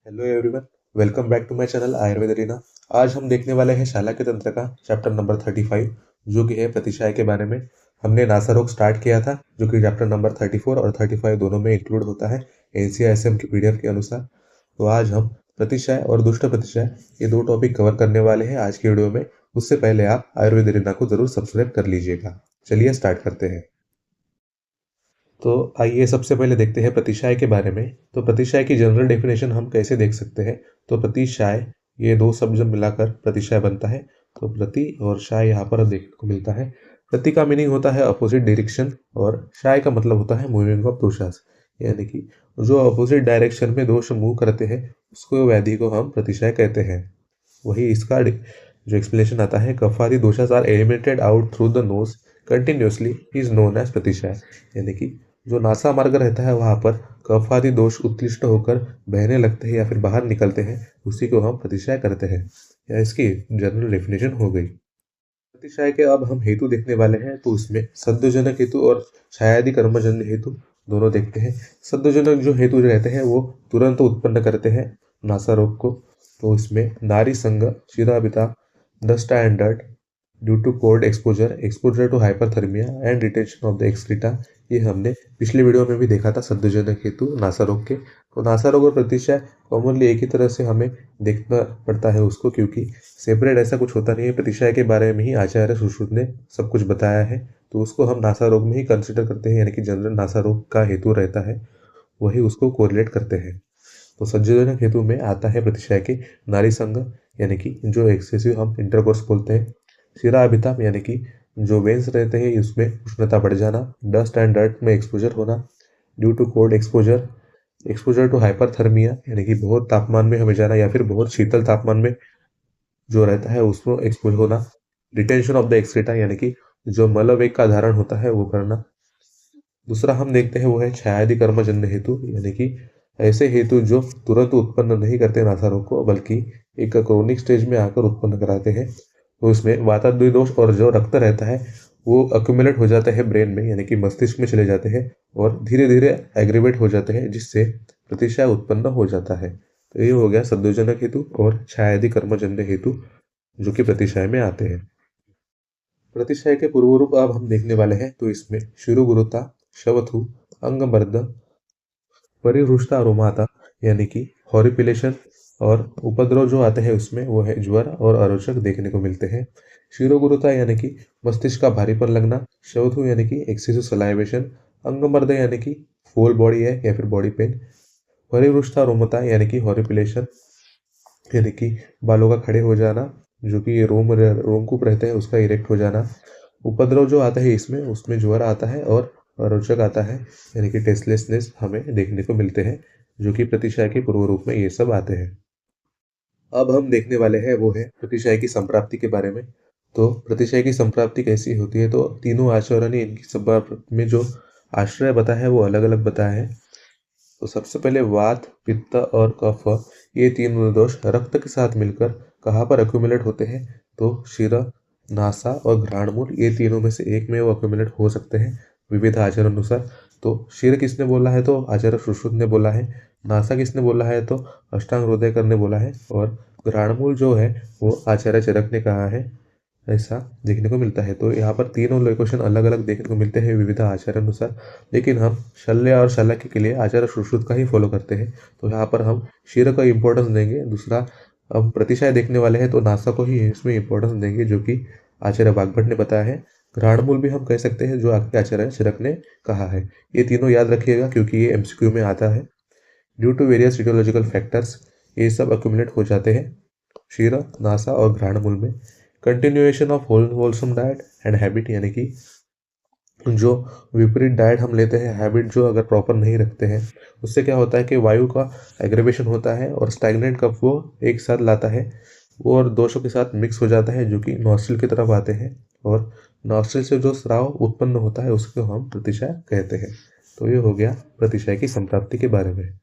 Hello everyone, welcome back to my channel Ayurveda arena. आज हम देखने वाले हैं शाला के तंत्र का चैप्टर नंबर 35, जो कि है प्रतिशाय के बारे में। हमने नासा रोग स्टार्ट किया था, जो कि चैप्टर नंबर 34 और 35 दोनों में इंक्लूड होता है एनसीआईएसएम की पीडीएफ के अनुसार। तो आज हम प्रतिशाय और दुष्ट प्रतिशाय ये दो टॉपिक कवर करने वाले हैं आज की वीडियो में। उससे पहले आप आयुर्वेद अरीना को जरूर सब्सक्राइब कर लीजिएगा। चलिए स्टार्ट करते हैं। तो आइए सबसे पहले देखते हैं प्रतिशाय के बारे में। तो प्रतिशाय की जनरल डेफिनेशन हम कैसे देख सकते हैं। तो प्रतिशाय ये दो शब्द जब मिलाकर प्रतिशाय बनता है। तो प्रति और शाय यहाँ पर देखने को मिलता है। प्रति का मीनिंग होता है अपोजिट डायरेक्शन और शाय का मतलब होता है मूविंग ऑफ दोषास, यानी कि जो अपोजिट डायरेक्शन में दोष मूव करते हैं उसको व्याधि को हम प्रतिशाय कहते हैं। वही इसका जो एक्सप्लेनेशन आता है, kaphadi doshas are eliminated out through the nose continuously is known as pratishaya, यानी कि जो नासा मार्ग रहता है वहाँ पर कफ आदि दोष उत्कृष्ट होकर बहने लगते हैं या फिर बाहर निकलते हैं, उसी को हम प्रतिशाय करते हैं। या इसकी जनरल डेफिनेशन हो गई। प्रतिशाय के अब हम हेतु देखने वाले हैं। तो उसमें सद्योजनक हेतु और छायादि कर्मजन्य हेतु दोनों देखते हैं। सद्योजनक जो हेतु रहते हैं वो तुरंत उत्पन्न करते हैं नासा रोग को। तो इसमें नारी संग, शिराभिता, dust and dirt due to cold exposure to hyperthermia and retention of the excreta, ये हमने पिछले वीडियो में भी देखा था सद्योजनक हेतु नासा रोग के। तो नासा रोग और प्रतिशाय कॉमनली एक ही तरह से हमें देखना पड़ता है उसको, क्योंकि सेपरेट ऐसा कुछ होता नहीं है। प्रतिशाय के बारे में ही आचार्य सुश्रुत ने सब कुछ बताया है, तो उसको हम नासा रोग में ही कंसिडर करते हैं, यानी कि जनरल नासा रोग का हेतु रहता है वही उसको कोरिलेट करते हैं। तो सद्योजनक हेतु में आता है प्रतिशाय के नारी संग, यानी कि जो एक्सेसिव हम इंटरकोर्स बोलते हैं। शिराभिता यानी कि जो वेन्स रहते हैं उसमें उष्णता बढ़ जाना। डस्ट एंड डर्ट में एक्सपोजर होना due to cold exposure to hyperthermia, यानी कि बहुत तापमान में हमें जाना या फिर बहुत शीतल तापमान में जो रहता है उसको एक्सपोज होना। रिटेंशन ऑफ द एक्सक्रीटा, यानी कि जो मलवेग का धारण होता है वो करना। दूसरा हम देखते हैं वो है छायादि कर्मजन्य हेतु, यानी कि ऐसे हेतु जो तुरंत उत्पन्न नहीं करते नासा रोग को, बल्कि एक क्रोनिक स्टेज में आकर उत्पन्न कराते हैं। तो इसमें वातात्मक दोष और जो रक्त रहता है वो अक्यूमुलेट हो जाता है ब्रेन में, यानी कि मस्तिष्क में चले जाते हैं और धीरे धीरे एग्रीवेट हो जाते हैं, जिससे प्रतिशाय उत्पन्न हो जाता है। तो ये हो गया सद्योजनक हेतु और छायादि कर्मजन्य हेतु जो कि प्रतिशाय में आते हैं। प्रतिशाय के पूर्व रूप अब हम देखने वाले हैं। तो इसमें शिरोगुरुता, शवथु, अंगमर्द, परिहृष्टा रोमाता, यानी कि हॉरिपिलेशन और उपद्रव जो आते हैं उसमें वो है ज्वर और अरोचक देखने को मिलते हैं। शिरोगुरुता यानी कि मस्तिष्क का भारीपन लगना। शवथु यानी कि एक्सेसिव सलाइवेशन। अंगमर्द यानी कि फुल बॉडी है या फिर बॉडी पेन। परिहृष्टा रोमता यानी कि हॉरिपिलेशन, यानी कि बालों का खड़े हो जाना, जो कि रोमकूप रहते हैं उसका इरेक्ट हो जाना। उपद्रव जो आता है इसमें उसमें ज्वर आता है और रोचक आता है, यानी कि टेस्टलेसनेस हमें देखने को मिलते हैं, जो कि प्रतिशाय के पूर्व रूप में ये सब आते हैं। अब हम देखने वाले हैं वो है प्रतिशाय की संप्राप्ति के बारे में। तो प्रतिशाय की संप्राप्ति कैसी होती है। तो तीनों आचरण ने इनकी संप्राप्ति में जो आश्रय बताया है वो अलग अलग बताया है। तो सबसे पहले वात, पित्त और कफ, ये तीनों दोष रक्त के साथ मिलकर कहाँ पर अक्यूमुलेट होते हैं। तो शिर, नासा और घ्राणमूल, ये तीनों में से एक में वो अक्यूमुलेट हो सकते हैं विविध आचार्य अनुसार। तो शिर किसने बोला है तो आचार्य सुश्रुत ने बोला है। नासा किसने बोला है तो अष्टांग हृदयकर ने बोला है। और घ्राणमूल जो है वो आचार्य चरक ने कहा है, ऐसा देखने को मिलता है। तो यहाँ पर तीनों लोकेशन अलग अलग देखने को मिलते हैं विविध आचार्य अनुसार, लेकिन हम शल्य और शल्यक के लिए आचार्य सुश्रुत का ही फॉलो करते हैं। तो यहाँ पर हम शिर को इम्पोर्टेंस देंगे। दूसरा हम प्रतिशाय देखने वाले हैं तो नासा को ही इसमें इम्पोर्टेंस देंगे, जो कि आचार्य वाग्भट ने बताया है। घ्राणमूल भी हम कह सकते हैं जो आपके आचार्य चरक ने कहा है। ये तीनों याद रखिएगा क्योंकि ये एमसीक्यू में आता है। Due to various etiological factors ये सब अक्यूमुलेट हो जाते हैं शिर, नासा और घ्राणमूल में। Continuation of wholesome diet and habit, यानी कि जो विपरीत डाइट हम लेते हैं, हैबिट जो अगर प्रॉपर नहीं रखते हैं, उससे क्या होता है कि वायु का एग्रेवेशन होता है और स्टैग्नेंट कफ वो एक साथ लाता है वो और दोषों के साथ मिक्स हो जाता है, जो कि नॉस्ट्रिल की तरफ आते हैं और नॉस्ट्रिल से जो स्राव उत्पन्न होता है उसको हम प्रतिशाय कहते हैं। तो ये हो गया प्रतिशाय की संप्राप्ति के बारे में।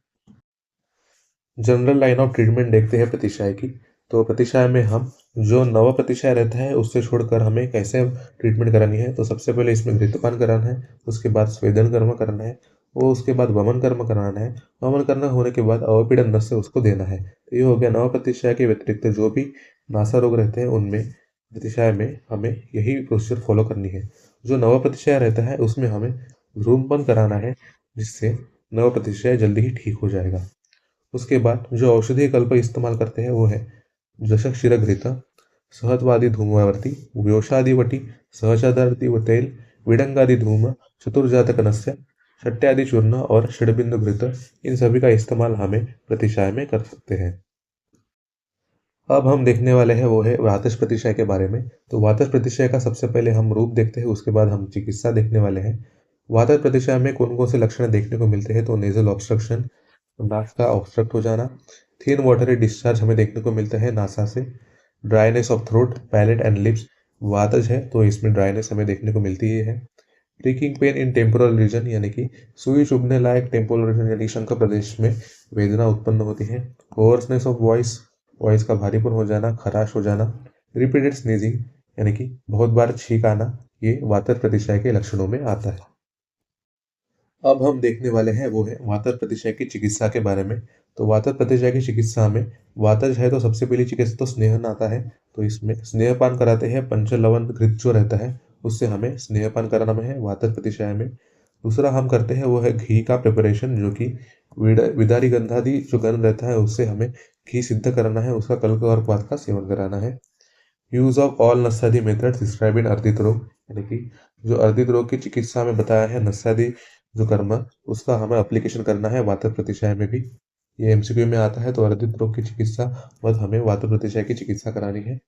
जनरल लाइन ऑफ ट्रीटमेंट देखते हैं प्रतिशाय की। तो प्रतिशाय में हम जो नव प्रतिशाय रहता है उससे छोड़कर हमें कैसे ट्रीटमेंट करानी है। तो सबसे पहले इसमें घृतपान कराना है, उसके बाद स्वेदन कर्म करना है, वो उसके बाद वमन कर्म कराना है। वमन करना होने के बाद अवपीड़न नस्य उसको देना है। तो ये हो गया नव प्रतिशय के व्यतिरिक्त जो भी नासा रोग रहते हैं उनमें प्रतिशय में हमें यही प्रोसीजर फॉलो करनी है। जो नव प्रतिशय रहता है उसमें हमें धूम्रपान कराना है, जिससे नव प्रतिशय जल्दी ही ठीक हो जाएगा। उसके बाद जो औषधीय कल्प इस्तेमाल करते हैं वो है जशक शिरघृता, सहत्वादि धूमवर्ती, व्योषादिवटी, सहचादार्ति व तेल, विडंगादि धूम, चतुर्जातक नस्य, छट्ट्यादि चूर्ण और षडबिंदु घृत, इन सभी का इस्तेमाल हमें प्रतिशय में कर सकते हैं। अब हम देखने वाले हैं वो है वातज प्रतिशय के बारे में। तो वातज प्रतिशय का सबसे पहले हम रूप देखते हैं, उसके बाद हम चिकित्सा देखने वाले हैं। वातज प्रतिशय में कौन कौन से लक्षण देखने को मिलते हैं, तो नेजल ऑब्स्ट्रक्शन, नाक का ऑब्स्ट्रक्ट हो जाना, थिन वाटरी डिस्चार्ज हमें देखने को मिलता है नासा से, dryness of throat, palate and lips. वातज है तो इसमें ड्राइनेस हमें देखने को मिलती ही है। Pricking pain in temporal region, यानी कि सुई चुभने लायक टेम्पोरल रीजन यानी शंख प्रदेश में वेदना उत्पन्न होती है। होर्सनेस ऑफ वॉइस, वॉइस का भारीपन हो जाना, खराश हो जाना। रिपीटेड स्नीजिंग, यानी कि बहुत बार छींक आना, ये वातर प्रतिशय के लक्षणों में आता है। अब हम देखने वाले हैं वो है वातर प्रतिशय की चिकित्सा के बारे में। तो वातर प्रतिशय की चिकित्सा में वातज है तो सबसे पहली चिकित्सा तो स्नेहन आता है। तो इसमें स्नेहपान कराते हैं, पंचलवण घृत जो रहता है उससे हमें स्नेहपान कराना है वातर प्रतिशय में। दूसरा हम करते हैं वो है घी का प्रिपरेशन, जो कि विदारी गंधादि जो गंध रहता है उससे हमें घी सिद्ध कराना है, उसका कल्क और क्वाथ का सेवन कराना है। Use of all nasyadi method describe in ardit rog, यानी कि जो अर्दित रोग की चिकित्सा में बताया है नस्यादि जो कर्म, उसका हमें एप्लीकेशन करना है वातर प्रतिशय में भी। ये एमसीक्यू में आता है। तो अर्दित रोग की चिकित्सा बाद हमें वातर प्रतिशय की चिकित्सा करानी है।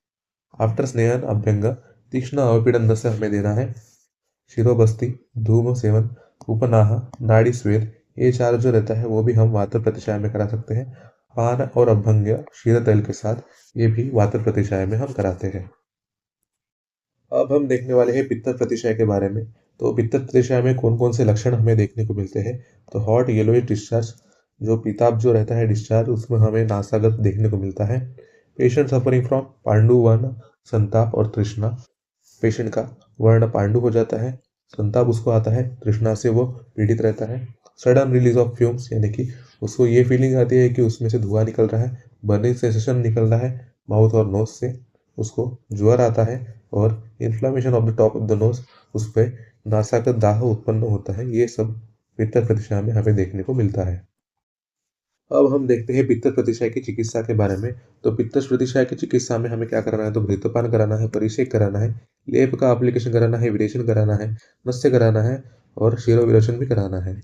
आफ्टर स्नेहन अभ्यंग, तीक्ष्ण अवपीड़न नस्य हमें देना है। शिरोबस्ती, धूम सेवन, उपनाह, नाड़ी स्वेद, ये चार जो रहता है वो भी हम वातर प्रतिशय में करा सकते हैं। पान और अभ्यंग क्षीर तेल के साथ, ये भी वातर प्रतिशय में हम कराते हैं। अब हम देखने वाले हैं पित्त प्रतिशय के बारे में। तो पित्त प्रतिशय में कौन कौन से लक्षण हमें देखने को मिलते हैं, तो हॉट येलोइश डिस्चार्ज, जो पीताब जो रहता है डिस्चार्ज उसमें हमें नासागत देखने को मिलता है। पेशेंट सफरिंग फ्रॉम पांडु वर्ण, संताप और तृष्णा, पेशेंट का वर्ण पांडु हो जाता है, संताप उसको आता है, तृष्णा से वो पीड़ित रहता है। सडन रिलीज ऑफ फ्यूम्स, यानी कि उसको ये फीलिंग आती है कि उसमें से धुआं निकल रहा है, बर्निंग सेंसेशन निकल रहा है माउथ और नोज से, उसको ज्वर आता है और inflammation of the top of the nose, उस पर नासा का दाह उत्पन्न होता है। ये सब पित्त प्रतिशय में हमें देखने को मिलता है। अब हम देखते हैं पित्त प्रतिशय की चिकित्सा के बारे में। तो पित्त प्रतिशय की चिकित्सा में हमें क्या करना है, तो घृतपान कराना है, परिषेक कराना है, लेप का एप्लीकेशन कराना है, विरेचन कराना है, नस्य कराना है और शिरोविरेचन भी कराना है।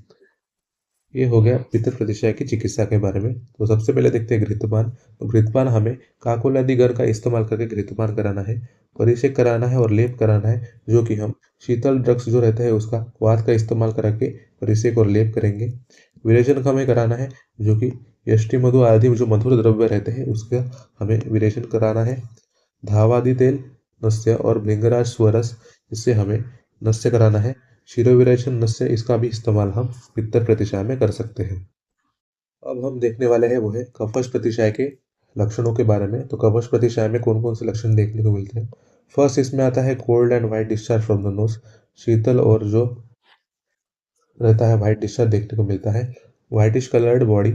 ये हो गया पित्त प्रतिशय की चिकित्सा के बारे में। तो सबसे पहले देखते हैं घृतपान। तो घृतपान हमें काकोल आदि गर का इस्तेमाल करके घृतपान कराना है, परिषेक कराना है और लेप कराना है, जो कि हम शीतल ड्रग्स जो रहता है उसका वात का इस्तेमाल करके परिषेक और लेप करेंगे। विरेचन का हमें कराना है, जो कि यष्टि मधु आदि जो मधुर द्रव्य रहते हैं उसका हमें विरेचन कराना है। धावादि तेल, नस्य और भृंगराज स्वरस, इससे हमें नस्य कराना है। शिरोविरेचन नस्य, इसका भी इस्तेमाल हम पित्त प्रतिशय में कर सकते हैं। अब हम देखने वाले हैं वो है कफश प्रतिशय के लक्षणों के बारे में। तो कफश प्रतिशय में कौन कौन से लक्षण देखने को मिलते हैं। फर्स्ट इसमें आता है cold and white discharge from the nose, शीतल और जो रहता है व्हाइट डिस्चार्ज देखने को मिलता है। व्हाइटिश कलर्ड बॉडी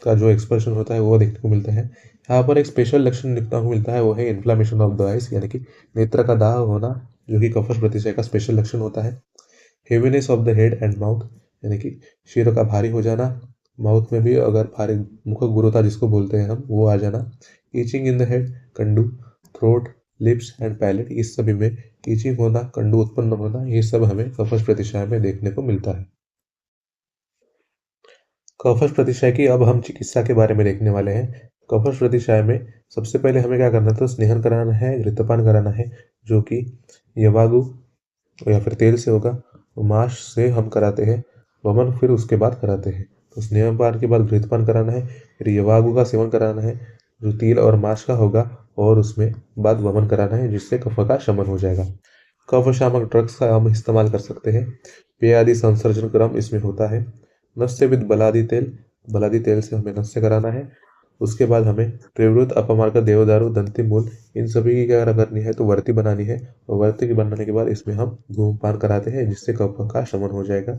का जो एक्सप्रेशन होता है वो देखने को मिलता है। यहाँ पर एक स्पेशल लक्षण देखने को मिलता है वो है इन्फ्लामेशन ऑफ द आइज, यानी कि नेत्र का दाह होना, जो कि कफश प्रतिशय का स्पेशल लक्षण होता है। Heaviness of the head and mouth, यानी कि सिर का भारी हो जाना, माउथ में भी अगर भारी मुख गुरुता जिसको बोलते हैं हम वो आ जाना। ईचिंग इन द हेड, कंडू, थ्रोट, लिप्स एंड पैलेट, इस सभी में ईचिंग होना, कंडू उत्पन्न होना, ये सब हमें कफश प्रतिशय में देखने को मिलता है। कफश प्रतिशय की अब हम चिकित्सा के बारे में देखने वाले हैं। कफश प्रतिशय में सबसे पहले हमें क्या करना है, तो स्नेहन कराना है, घृतपान कराना है, जो कि यवागु या फिर तेल से होगा। माश से हम कराते हैं, वमन फिर उसके बाद कराते हैं। तो स्नेहपान के बाद घृतपान कराना है, फिर यवागु का सेवन कराना है जो तिल और माश का होगा, और उसमें बाद वमन कराना है, जिससे कफ का शमन हो जाएगा। कफ शामक ड्रग्स का हम इस्तेमाल कर सकते हैं। पेय आदि संसर्जन क्रम इसमें होता है। नस्य विद बलादी तेल, बलादी तेल से हमें नस्य कराना है। उसके बाद हमें त्रिवृत, अपमार्ग, देवदारू, दंती मूल, इन सभी की क्या करनी है, तो वर्ती बनानी है। और वर्ती की बनाने के बाद इसमें हम धूमपान कराते हैं, जिससे कफ का शमन हो जाएगा।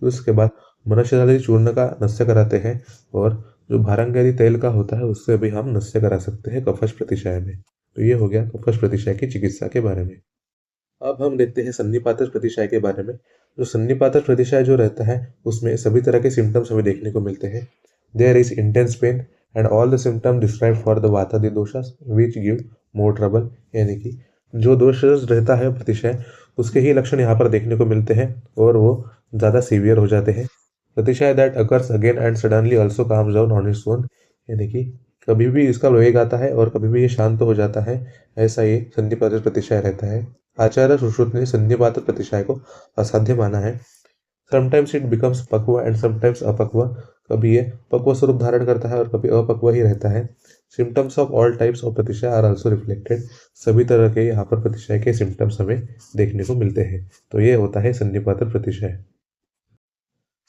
उसके बाद मनुष्यदाली चूर्ण का नस्य कराते हैं और जो भारंगारी तेल का होता है उससे भी हम नस्य करा सकते हैं कफश प्रतिशय में। तो ये हो गया कफश प्रतिशय की चिकित्सा के बारे में। अब हम देखते हैं सन्निपातः प्रतिशय के बारे में। जो सन्निपातः प्रतिशय जो रहता है उसमें सभी तरह के सिम्टम्स हमें देखने को मिलते हैं। There is intense pain and all the symptom describe for the vatadi doshas which give more trouble, यानी कि जो दोष रहता है प्रतिशय उसके ही लक्षण यहाँ पर देखने को मिलते हैं और वो ज़्यादा सीवियर हो जाते हैं। Pratishaya that occurs again and suddenly also calms down on its own, यानी कि कभी भी इसका वेग आता है और कभी भी ये शांत हो जाता है, ऐसा ये सन्निपातः प्रतिशय रहता है। आचार्य सुश्रुत ने सन्निपातः प्रतिशय को असाध्य माना है। समटाइम्स इट बिकम्स पक्व एंड समटाइम्स अपक्व, कभी ये पक्व स्वरूप धारण करता है और कभी अपक्व ही रहता है। Symptoms of all types of pratishaya are also reflected, सभी तरह के यहाँ पर प्रतिशय के सिम्टम्स हमें देखने को मिलते हैं। तो ये होता है सन्निपातः प्रतिशय।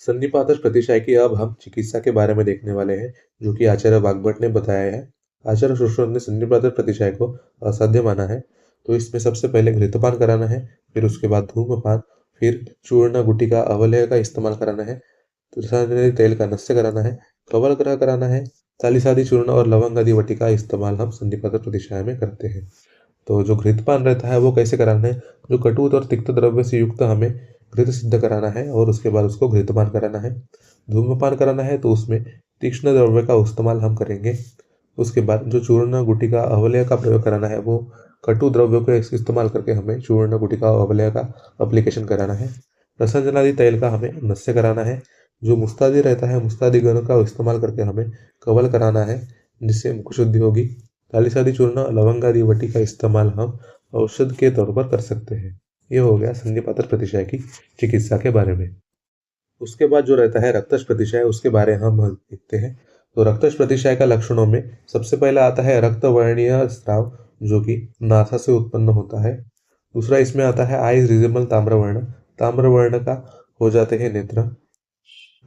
सन्निपातः प्रतिशय की अब हम चिकित्सा के बारे में देखने वाले हैं, जो कि आचार्य वाग्भट ने बताया है। आचार्य सुश्रुत ने सन्निपातः प्रतिशय को असाध्य माना है। तो इसमें सबसे पहले घृतपान कराना है, फिर उसके बाद धूम्रपान, फिर चूर्ण गुटिका अवलय का इस्तेमाल कराना है, तुलसी तेल का नस्य कराना है, कवल ग्रह कराना है, चालीसादी चूर्ण और लवंग आदि वटी का इस्तेमाल हम सन्निपातः प्रतिशय में करते हैं। तो जो घृतपान रहता है वो कैसे कराना है, जो कटुत और तिक्त द्रव्य से युक्त हमें घृत सिद्ध कराना है और उसके बाद उसको घृतपान कराना है। धूम्रपान कराना है तो उसमें तीक्ष्ण द्रव्य का इस्तेमाल हम करेंगे। उसके बाद जो चूर्ण गुटिका अवलय का प्रयोग कराना है वो कटु द्रव्यों को इस्तेमाल करके हमें चूर्ण गुटिका अवलय का अप्लीकेशन कराना है। रसंजनादि तैल का हमें नस्य कराना है। जो मुस्तादी रहता है मुस्तादी गण का इस्तेमाल करके हमें कवल कराना है जिससे मुख शुद्धि होगी। चालीसादी चूर्ण लवंग आदि वटी का इस्तेमाल हम औषध के तौर पर कर सकते हैं। ये हो गया सन्निपातः प्रतिशय की चिकित्सा के बारे में। उसके बाद जो रहता है रक्तश प्रतिशय, उसके बारे में हम देखते हैं। तो रक्तश प्रतिशय का लक्षणों में सबसे पहला आता है रक्तवर्णीय स्राव, जो कि नासा से उत्पन्न होता है। दूसरा इसमें आता है आइज रिजेबल ताम्रवर्ण, ताम्रवर्ण का हो जाते हैं नेत्र।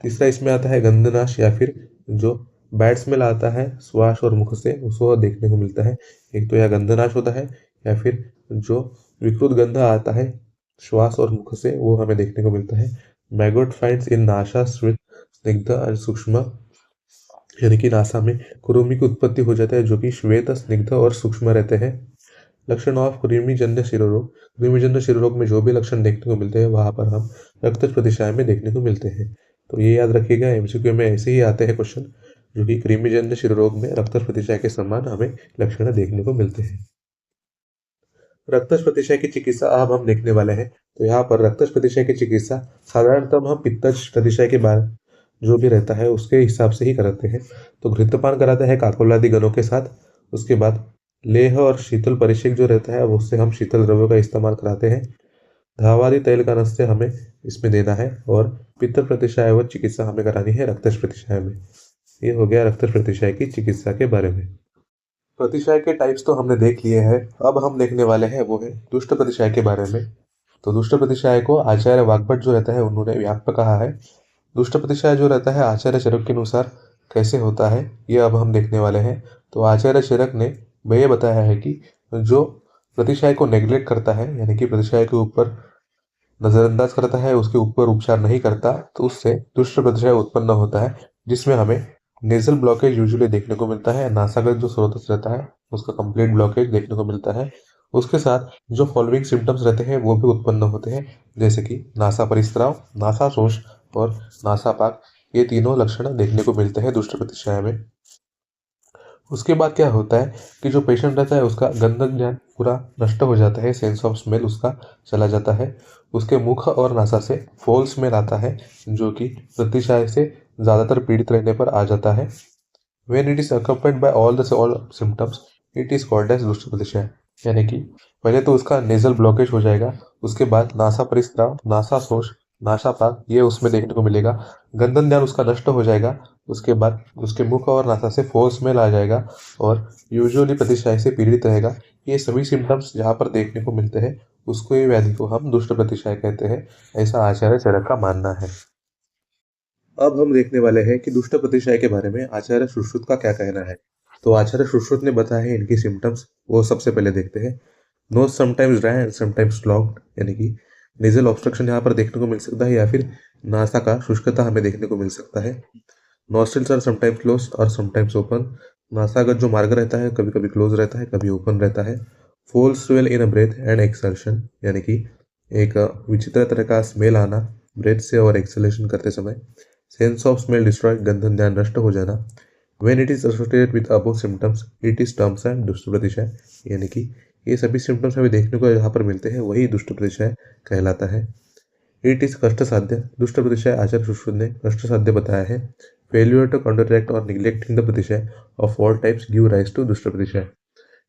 तीसरा इसमें आता है गंधनाश, या फिर जो बैड स्मेल आता है श्वास और मुख से उसको देखने को मिलता है। एक तो यह गंधनाश होता है, या फिर जो विकृत गंध आता है श्वास और मुख से वो हमें देखने को मिलता है। मैगोट फाइंड्स इन नासा स्निग्ध और सूक्ष्म, यानी कि नासा में कुरुमी की उत्पत्ति हो जाता है जो कि श्वेत स्निग्ध और सूक्ष्म रहते हैं। लक्षण ऑफ कृमिजन्य शिरोरोग, कृमिजन्य शिरोरोग में जो भी लक्षण देखने को मिलते हैं वहां पर हम रक्तश प्रतिशय में देखने को मिलते हैं। तो ये याद रखिएगा, एमसीक्यू में ऐसे ही आते हैं क्वेश्चन, जो कि कृमिजन्य शिरोरोग में रक्तश प्रतिशय के समान हमें लक्षण देखने को मिलते हैं। रक्तश प्रतिशय की चिकित्सा अब हम देखने वाले हैं। तो यहाँ पर रक्तश प्रतिशय की चिकित्सा साधारणतः हम पित्तश प्रतिशय के बारे जो भी रहता है उसके हिसाब से ही कराते हैं। तो घृतपान कराते हैं काकोलादि गणों के साथ। उसके बाद लेह और शीतल परिषेक जो रहता है उससे हम शीतल द्रव्यों का इस्तेमाल कराते हैं। धावादी तैल का नस्य हमें इसमें देना है और पित्त प्रतिशय व चिकित्सा हमें करानी है रक्तश प्रतिशय में। ये हो गया रक्तश प्रतिशय की चिकित्सा के बारे में। प्रतिशय के टाइप्स तो हमने देख लिए हैं। अब हम देखने वाले हैं वो है दुष्ट प्रतिशय के बारे में। तो दुष्ट प्रतिशय को आचार्य वाग्भट जो रहता है उन्होंने व्यापक कहा है। दुष्ट प्रतिशय जो रहता है आचार्य चरक के अनुसार कैसे होता है ये अब हम देखने वाले हैं। तो आचार्य चरक ने ये बताया है कि जो प्रतिशय को नेग्लेक्ट करता है, यानी कि प्रतिशय के ऊपर नजरअंदाज करता है, उसके ऊपर उपचार नहीं करता, तो उससे दुष्ट प्रतिशय उत्पन्न होता है, जिसमें हमें नेजल ब्लॉकेज यूजुअली देखने को मिलता है। नासागत जो स्रोत रहता है उसका कंप्लीट ब्लॉकेज देखने को मिलता है। उसके साथ जो फॉलोइंग सिम्टम्स रहते हैं वो भी उत्पन्न होते हैं, जैसे कि नासा परिस्राव, नासा शोष और नासापाक। ये तीनों लक्षण देखने को मिलते हैं दुष्ट प्रतिशय में। उसके बाद क्या होता है कि जो पेशेंट रहता है उसका गंधक ज्ञान पूरा नष्ट हो जाता है, सेंस ऑफ स्मेल उसका चला जाता है। उसके मुख और नासा से फोल स्मेल आता है, जो कि प्रतिशय से ज़्यादातर पीड़ित रहने पर आ जाता है। When it is accompanied by all symptoms, it is called as दुष्ट प्रतिशय। यानी कि पहले तो उसका नेजल ब्लॉकेज हो जाएगा, उसके बाद नासा परिस्राव, नासा शोष, नासापाक ये उसमें देखने को मिलेगा। गंधन ध्यान उसका नष्ट हो जाएगा। उसके बाद उसके मुख और नासा से फोल स्मेल आ जाएगा और यूजुअली प्रतिशय से पीड़ित रहेगा। ये सभी सिम्टम्स जहाँ पर देखने को मिलते हैं उसको ये व्याधि को हम दुष्ट प्रतिशय कहते हैं, ऐसा आचार्य चरक का मानना है। अब हम देखने वाले हैं कि दुष्ट प्रतिशय के बारे में आचार्य सुश्रुत का क्या कहना है। तो आचार्य सुश्रुत ने बताया है इनकी सिम्टम्स, वो सबसे पहले देखते हैं। Nose sometimes dry and sometimes clogged, यानी कि नेजल ऑब्स्ट्रक्शन यहाँ पर देखने को मिल सकता है, या फिर नासा का शुष्कता हमें देखने को मिल सकता है। नॉस्ट्रिल्स आर समटाइम्स क्लोज और समटाइम्स ओपन। नासा का जो मार्ग रहता है कभी कभी क्लोज रहता है, कभी ओपन रहता है। Foul smell in a breath and exhalation, यानी कि एक विचित्र तरह का स्मेल आना ब्रेथ से और एक्सलेशन करते समय। सेंस ऑफ स्मेल डिस्ट्रॉय, गंधन ध्यान नष्ट हो जाना। When it is associated with above symptoms it is terms and दुष्ट प्रतिशय, यानी कि ये सभी सिम्टम्स हमें देखने को यहाँ पर मिलते हैं, वही दुष्ट प्रतिशय कहलाता है। इट इज कष्ट साध्य, दुष्ट प्रतिशय आचार्य सुश्रुत ने कष्ट साध्य बताया है। फेल्यूर टू काउंटरएक्ट और neglecting the pratishaya of all types give rise to dushta pratishaya.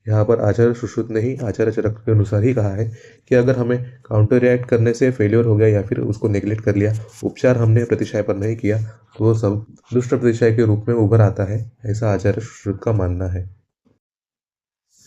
यहाँ पर आचार्य सुश्रुत ने ही आचार्य चरक के अनुसार ही कहा है कि अगर हमें काउंटर रिएक्ट करने से फेलियर हो गया या फिर उसको नेग्लेक्ट कर लिया, उपचार हमने प्रतिशय पर नहीं किया, तो वो सब दुष्ट प्रतिशय के रूप में उभर आता है, ऐसा आचार्य सुश्रुत का मानना है।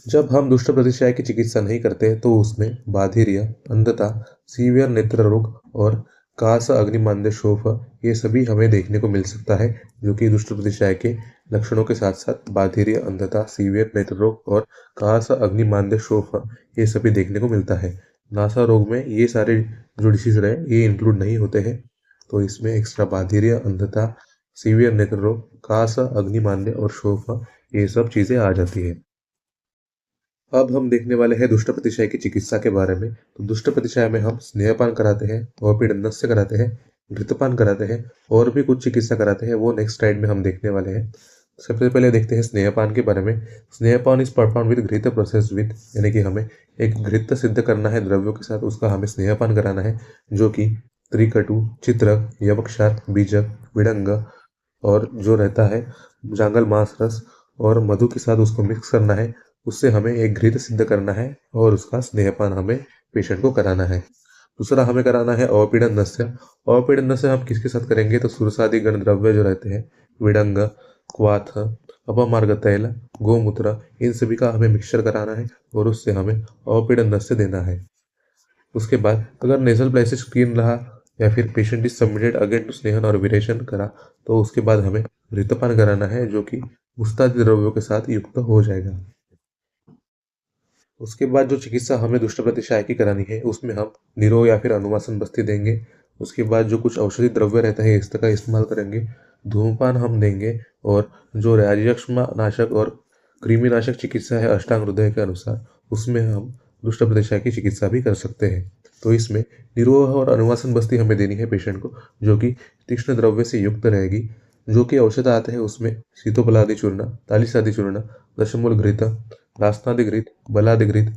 जब हम दुष्ट प्रतिशय की चिकित्सा नहीं करते तो उसमें बाधिर्य, अंधता, सीवियर नेत्र रोग और कास अग्निमांद्य शोफ, ये सभी हमें देखने को मिल सकता है, जो कि दुष्ट प्रतिशय के लक्षणों के साथ साथ बाधिर्य, अंधता, सीवियर नेत्र रोग और कास अग्निमांद्य शोफ ये सभी देखने को मिलता है। नासा रोग में ये सारे जो डिसीज रहे ये इंक्लूड नहीं होते हैं, तो इसमें एक्स्ट्रा बाधिर्य, अंधता, सीवियर नेत्र रोग, कास अग्निमांद्य और शोफ ये सब चीजें आ जाती है। अब हम देखने वाले हैं दुष्ट प्रतिशय की चिकित्सा के बारे में। तो दुष्ट प्रतिशय में हम स्नेहपान कराते हैं, औपीडनस्य कराते हैं, घृतपान कराते हैं और भी कुछ चिकित्सा कराते हैं, वो नेक्स्ट स्लाइड में हम देखने वाले हैं। सबसे पहले देखते हैं स्नेहपान के बारे में। स्नेहपान इज परफॉर्म विद घृत प्रोसेस विद, यानी कि हमें एक घृत सिद्ध करना है द्रव्यों के साथ, उसका हमें स्नेहपान कराना है, जो कि त्रिकटु, चित्रक, यवक्षार, बीजक, विडंग और जो रहता है जांगल मांस रस और मधु के साथ उसको मिक्स करना है। उससे हमें एक घृत सिद्ध करना है और उसका स्नेहपान हमें पेशेंट को कराना है। दूसरा हमें कराना है अवपीड़न नस्य। अवपीड़न नस्य हम किसके साथ करेंगे, तो सुरसादि गण द्रव्य जो रहते हैं, विडंग, क्वाथ, अपमार्ग तैल, गोमूत्र, इन सभी का हमें मिक्सचर कराना है और उससे हमें अवपीड़न नस्य देना है। उसके बाद अगर नेजल प्लेसेस क्लीन रहा या फिर patient is submitted again to snehan और विरेचन करा, तो उसके बाद हमें घृतपान कराना है, जो कि मुस्तादि द्रव्यों के साथ युक्त हो जाएगा। उसके बाद जो चिकित्सा हमें दुष्ट प्रतिशय की करानी है उसमें हम निरोग या फिर अनुवासन बस्ती देंगे। उसके बाद जो कुछ औषधि द्रव्य रहता है इसका इस्तेमाल करेंगे, धूमपान हम देंगे, और जो राजयक्ष्मा नाशक और कृमिनाशक चिकित्सा है अष्टांग हृदय के अनुसार, उसमें हम दुष्ट प्रतिशय की चिकित्सा भी कर सकते हैं। तो इसमें निरोह और अनुवासन बस्ती हमें देनी है पेशेंट को, जो कि तीक्ष्ण द्रव्य से युक्त रहेगी। जो कि औषध आते हैं उसमें सीतोपलादि चूर्ण, तालिसादि चूर्ण, दशमूल घृत, रासनादि घृत, बलादि घृत,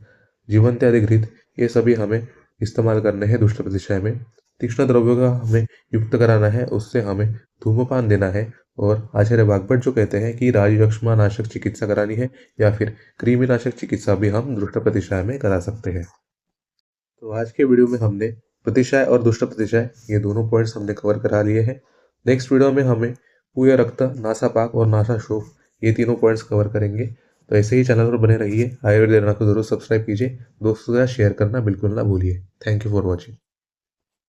जीवंत्यादि घृत, ये सभी हमें इस्तेमाल करने हैं दुष्ट प्रतिशय में। तीक्ष्ण द्रव्यों का हमें युक्त कराना है, उससे हमें धूमपान देना है। और आचार्य वाग्भट जो कहते हैं कि राजयक्ष्मा नाशक चिकित्सा करानी है या फिर कृमिनाशक चिकित्सा भी हम दुष्ट प्रतिशय में करा सकते हैं। तो आज के वीडियो में हमने प्रतिशय और दुष्ट प्रतिशय ये दोनों पॉइंट्स हमने कवर करा लिए हैं। नेक्स्ट वीडियो में हमें पूय रक्त, नासापाक और नासा शोफ ये तीनों पॉइंट्स कवर करेंगे। तो ऐसे ही चैनल पर बने रहिए। आयुर्वेद को जरूर सब्सक्राइब कीजिए, दोस्तों के साथ शेयर करना बिल्कुल ना भूलिए। Thank you for watching.